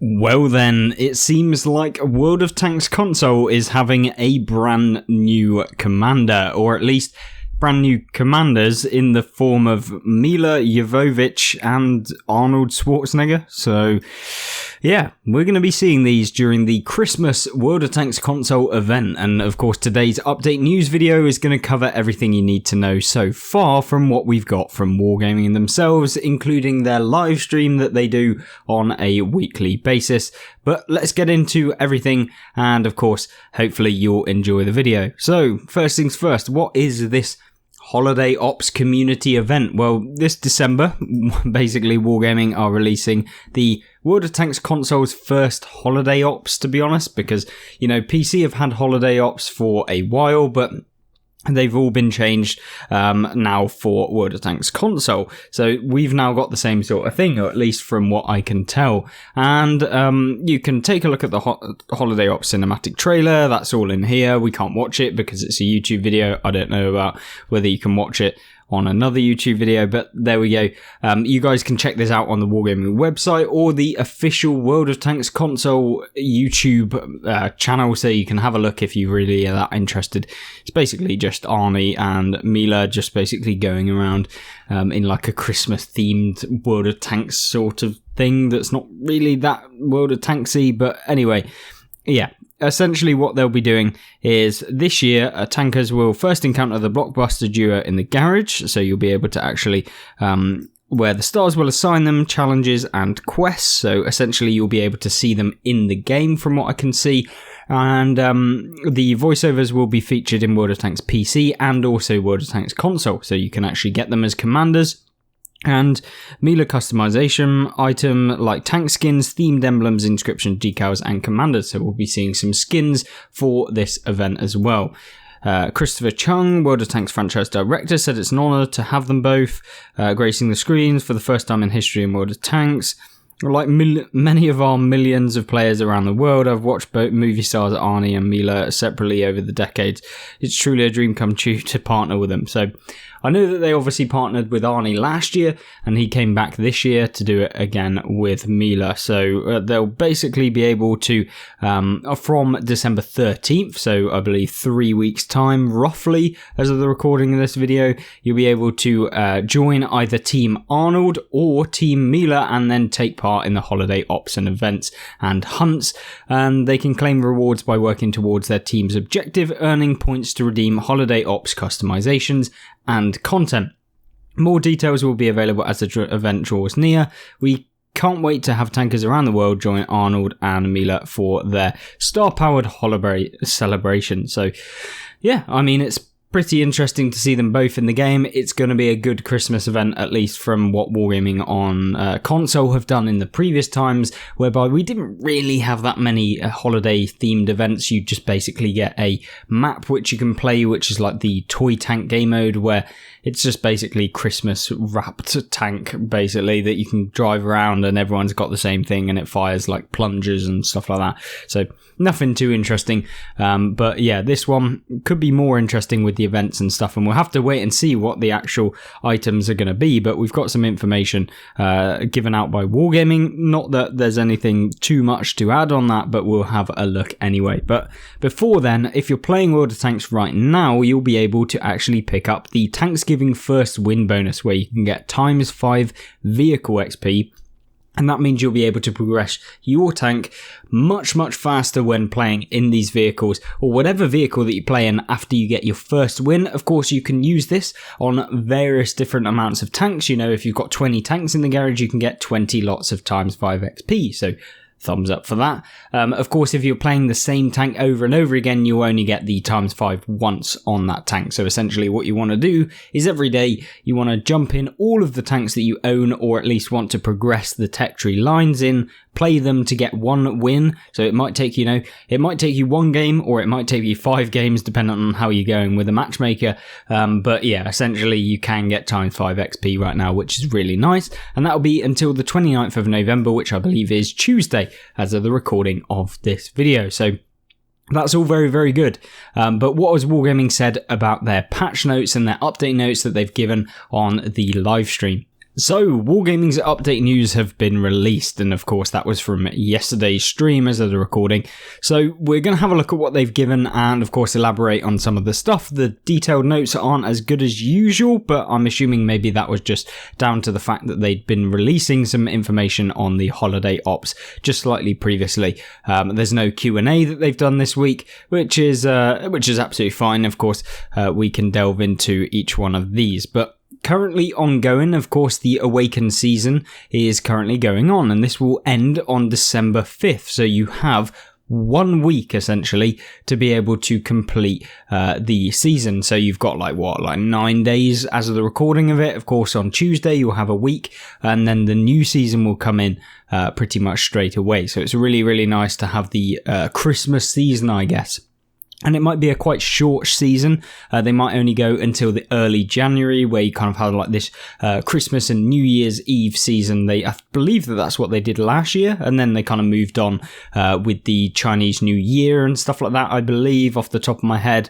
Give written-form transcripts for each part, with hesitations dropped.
Well then, it seems like World of Tanks console is having a brand new commander, or at least brand new commanders in the form of Milla Jovovich and Arnold Schwarzenegger. So yeah, we're going to be seeing these during the Christmas World of Tanks console event, and of course today's update news video is going to cover everything you need to know so far from what we've got from Wargaming themselves, including their live stream that they do on a weekly basis. But let's get into everything, and of course hopefully you'll enjoy the video. So first things first, what is this Holiday Ops community event? Well, this December, basically Wargaming are releasing the World of Tanks console's first Holiday Ops, to be honest, because, you know, PC have had Holiday Ops for a while, but they've all been changed now for World of Tanks console. So we've now got the same sort of thing, or at least from what I can tell. And you can take a look at the Holiday Ops cinematic trailer. That's all in here. We can't watch it because it's a YouTube video. I don't know about whether you can watch it on another YouTube video, but there we go. You guys can check this out on the Wargaming website or the official World of Tanks console YouTube channel, so you can have a look if you really are that interested. It's basically just Arnie and Milla just basically going around in like a Christmas themed World of Tanks sort of thing that's not really that World of Tanksy, but anyway, yeah. Essentially what they'll be doing is this year tankers will first encounter the blockbuster duo in the garage, so you'll be able to actually where the stars will assign them challenges and quests, so essentially you'll be able to see them in the game from what I can see. And the voiceovers will be featured in World of Tanks PC and also World of Tanks console, so you can actually get them as commanders. And Milla customization item like tank skins, themed emblems, inscriptions, decals, and commanders. So we'll be seeing some skins for this event as well. Christopher Chung, World of Tanks franchise director, said it's an honour to have them both gracing the screens for the first time in history in World of Tanks. Like many of our millions of players around the world, I've watched both movie stars Arnie and Milla separately over the decades. It's truly a dream come true to partner with them. So I know that they obviously partnered with Arnie last year, and he came back this year to do it again with Milla. So they'll basically be able to, from December 13th, so I believe 3 weeks time, roughly, as of the recording of this video, you'll be able to join either Team Arnold or Team Milla and then take part in the Holiday Ops and events and hunts. And they can claim rewards by working towards their team's objective, earning points to redeem Holiday Ops customizations and content. More details will be available as the event draws near. We can't wait to have tankers around the world join Arnold and Milla for their star-powered holiday celebration. So yeah, I mean, it's pretty interesting to see them both in the game. It's going to be a good Christmas event, at least from what Wargaming on console have done in the previous times, whereby we didn't really have that many holiday themed events. You just basically get a map which you can play, which is like the toy tank game mode, where it's just basically Christmas wrapped tank, basically, that you can drive around and everyone's got the same thing and it fires like plungers and stuff like that. So nothing too interesting. But yeah, this one could be more interesting with the events and stuff, and we'll have to wait and see what the actual items are going to be. But we've got some information given out by Wargaming. Not that there's anything too much to add on that, but we'll have a look anyway. But before then, if you're playing World of Tanks right now, you'll be able to actually pick up the Tanksgiving First Win bonus, where you can get ×5 vehicle XP. And that means you'll be able to progress your tank much faster when playing in these vehicles, or whatever vehicle that you play in after you get your first win. Of course, you can use this on various different amounts of tanks. You know, if you've got 20 tanks in the garage, you can get 20 lots of ×5 XP. So thumbs up for that. Of course, if you're playing the same tank over and over again, you'll only get the ×5 once on that tank. So essentially what you want to do is every day you want to jump in all of the tanks that you own, or at least want to progress the tech tree lines in, play them to get one win. So it might take, it might take you one game, or it might take you 5 games, depending on how you're going with a matchmaker. But yeah, essentially you can get ×5 XP right now, which is really nice. And that'll be until the 29th of November, which I believe is Tuesday, as of the recording of this video. So that's all very good. But what has Wargaming said about their patch notes and their update notes that they've given on the live stream? So, Wargaming's update news have been released, and of course that was from yesterday's stream as of the recording. So, we're going to have a look at what they've given and of course elaborate on some of the stuff. The detailed notes aren't as good as usual, but I'm assuming maybe that was just down to the fact that they'd been releasing some information on the holiday ops just slightly previously. There's no Q&A that they've done this week, which is absolutely fine. Of course, we can delve into each one of these, but currently ongoing, of course, the Awaken season is currently going on, and this will end on December 5th. So you have 1 week essentially to be able to complete the season. So you've got like 9 days as of the recording of it. Of course, on Tuesday you'll have a week, and then the new season will come in pretty much straight away. So it's really, really nice to have the Christmas season, I guess. And it might be a quite short season. They might only go until the early January, where you kind of have like this Christmas and New Year's Eve season. I believe that's what they did last year, and then they kind of moved on with the Chinese New Year and stuff like that, I believe, off the top of my head.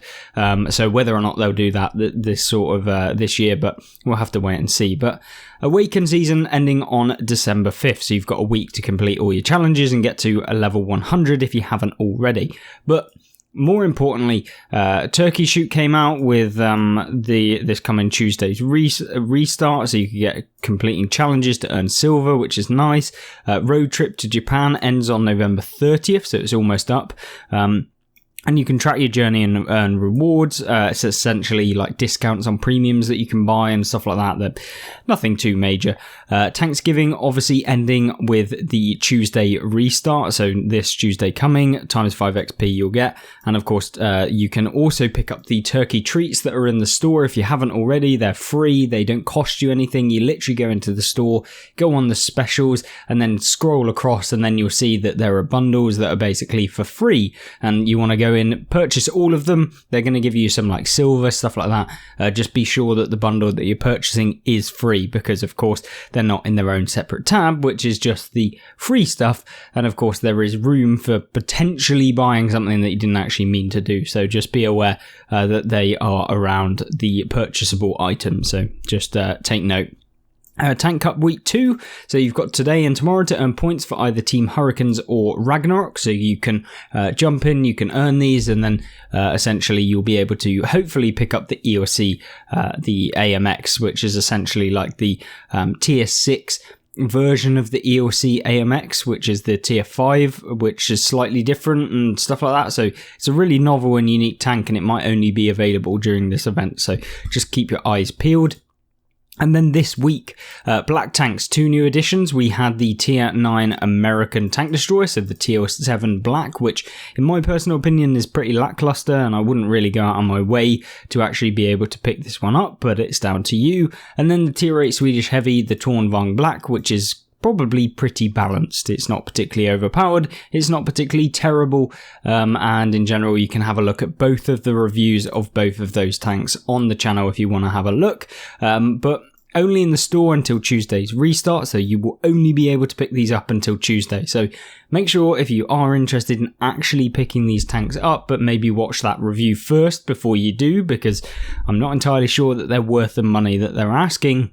So whether or not they'll do that this year, but we'll have to wait and see. But Awaken season ending on December 5th, so you've got a week to complete all your challenges and get to a level 100 if you haven't already. But more importantly, Turkey Shoot came out with this coming Tuesday's restart, so you can get completing challenges to earn silver, which is nice. Road Trip to Japan ends on November 30th, so it's almost up. And you can track your journey and earn rewards. It's essentially like discounts on premiums that you can buy and stuff like that. That nothing too major. Thanksgiving obviously ending with the Tuesday restart. So this Tuesday coming, times 5 XP you'll get. And of course, you can also pick up the turkey treats that are in the store. If you haven't already, they're free. They don't cost you anything. You literally go into the store, go on the specials, and then scroll across, and then you'll see that there are bundles that are basically for free. And you want to go in, purchase all of them. They're going to give you some like silver, stuff like that. Just be sure that the bundle that you're purchasing is free, because of course they're not in their own separate tab, which is just the free stuff. And of course there is room for potentially buying something that you didn't actually mean to do. So just be aware that they are around the purchasable items. So just take note. Tank Cup Week 2, so you've got today and tomorrow to earn points for either Team Hurricanes or Ragnarok, so you can jump in, you can earn these, and then essentially you'll be able to hopefully pick up the EOC, the AMX, which is essentially like the tier 6 version of the EOC AMX, which is the tier 5, which is slightly different and stuff like that. So it's a really novel and unique tank, and it might only be available during this event, so just keep your eyes peeled. And then this week, Black Tanks, 2 new additions. We had the Tier 9 American Tank Destroyer, so the Tier 7 Black, which in my personal opinion is pretty lackluster, and I wouldn't really go out on my way to actually be able to pick this one up, but it's down to you. And then the Tier 8 Swedish Heavy, the Tornvang Black, which is probably pretty balanced. It's not particularly overpowered, it's not particularly terrible, and in general you can have a look at both of the reviews of both of those tanks on the channel if you want to have a look, but only in the store until Tuesday's restart, so you will only be able to pick these up until Tuesday. So make sure if you are interested in actually picking these tanks up, but maybe watch that review first before you do, because I'm not entirely sure that they're worth the money that they're asking.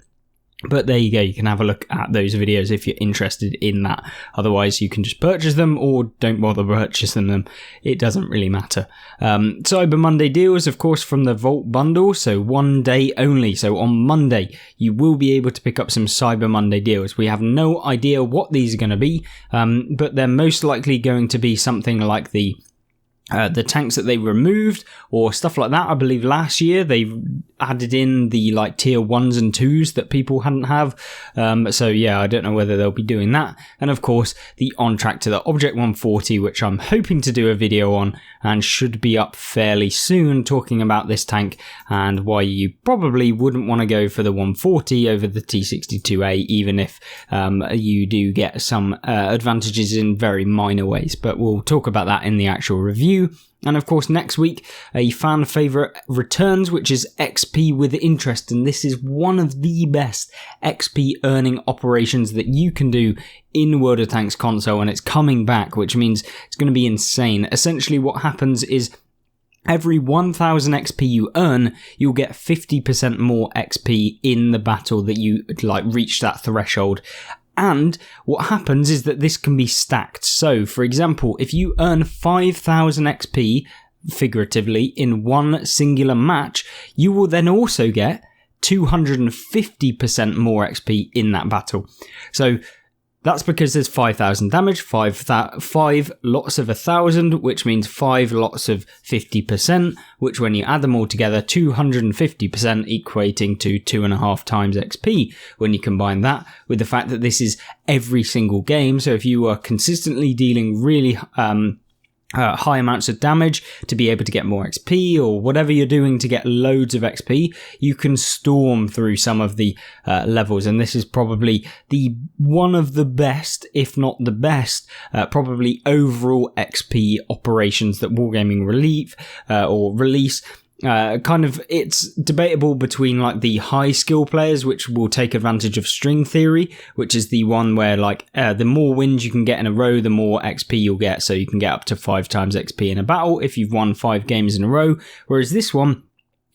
But there you go, you can have a look at those videos if you're interested in that. Otherwise, you can just purchase them or don't bother purchasing them. It doesn't really matter. Cyber Monday deals, of course, from the Vault bundle, so 1 day only. So on Monday, you will be able to pick up some Cyber Monday deals. We have no idea what these are going to be, but they're most likely going to be something like the tanks that they removed or stuff like that. I believe last year they added in the like tier 1s and 2s that people hadn't have. So yeah, I don't know whether they'll be doing that. And of course, the On Track to the Object 140, which I'm hoping to do a video on and should be up fairly soon, talking about this tank and why you probably wouldn't want to go for the 140 over the T62A, even if you do get some advantages in very minor ways. But we'll talk about that in the actual review. And of course, next week, a fan favourite returns, which is XP with interest. And this is one of the best XP earning operations that you can do in World of Tanks console. And it's coming back, which means it's going to be insane. Essentially, what happens is every 1000 XP you earn, you'll get 50% more XP in the battle that you reach that threshold. And what happens is that this can be stacked. So, for example, if you earn 5000 XP, figuratively, in one singular match, you will then also get 250% more XP in that battle. So that's because there's 5,000 damage, 5 lots of 1,000, which means 5 lots of 50%, which when you add them all together, 250% equating to 2.5 times XP. When you combine that with the fact that this is every single game, so if you are consistently dealing really high amounts of damage to be able to get more XP, or whatever you're doing to get loads of XP, you can storm through some of the levels, and this is probably the one of the best, if not the best, probably overall XP operations that Wargaming release. It's debatable between like the high skill players, which will take advantage of string theory, which is the one where the more wins you can get in a row, the more XP you'll get. So you can get up to 5 times XP in a battle if you've won 5 games in a row. Whereas this one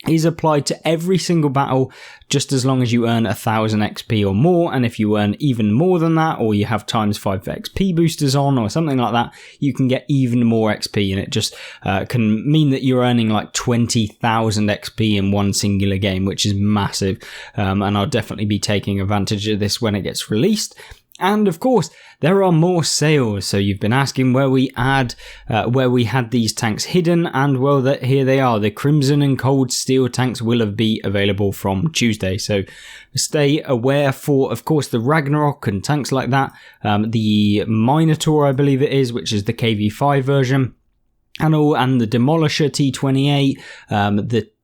is applied to every single battle, just as long as you earn 1,000 XP or more. And if you earn even more than that, or you have times 5 XP boosters on or something like that, you can get even more XP, and it just can mean that you're earning like 20,000 XP in one singular game, which is massive. And I'll definitely be taking advantage of this when it gets released. And of course, there are more sales. So you've been asking where we had these tanks hidden, and well, here they are. The Crimson and Cold Steel tanks will be available from Tuesday. So stay aware for, of course, the Ragnarok and tanks like that. The Minotaur, I believe it is, which is the KV5 version, and the Demolisher T28.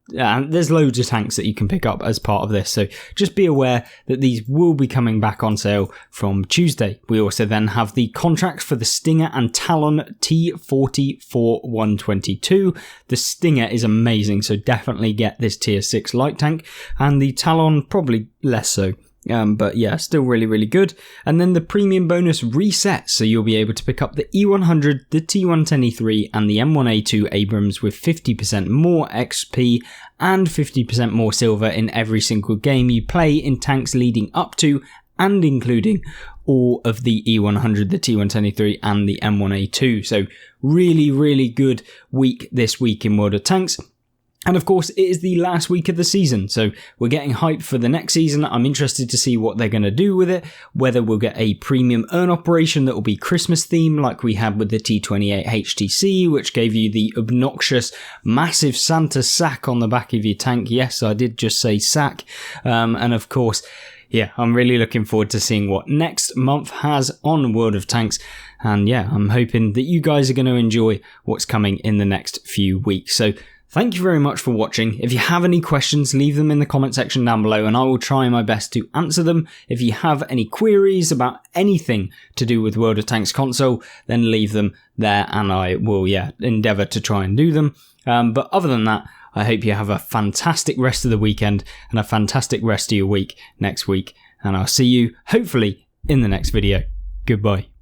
There's loads of tanks that you can pick up as part of this, so just be aware that these will be coming back on sale from Tuesday. We also then have the contracts for the Stinger and Talon T44-122. The Stinger is amazing, so definitely get this tier 6 light tank, and the Talon probably less so. But yeah, still really, really good. And then the premium bonus resets, so you'll be able to pick up the E100, the T110E3, and the M1A2 Abrams with 50% more XP and 50% more silver in every single game you play in tanks leading up to and including all of the E100, the T110E3, and the M1A2. So really, really good week this week in World of Tanks. And of course, it is the last week of the season, so we're getting hyped for the next season. I'm interested to see what they're going to do with it, whether we'll get a premium earn operation that will be Christmas themed, like we had with the T28 HTC, which gave you the obnoxious, massive Santa sack on the back of your tank. Yes, I did just say sack. And of course, yeah, I'm really looking forward to seeing what next month has on World of Tanks. And yeah, I'm hoping that you guys are going to enjoy what's coming in the next few weeks. So thank you very much for watching. If you have any questions, leave them in the comment section down below and I will try my best to answer them. If you have any queries about anything to do with World of Tanks console, then leave them there and I will, endeavour to try and do them. But other than that, I hope you have a fantastic rest of the weekend and a fantastic rest of your week next week. And I'll see you, hopefully, in the next video. Goodbye.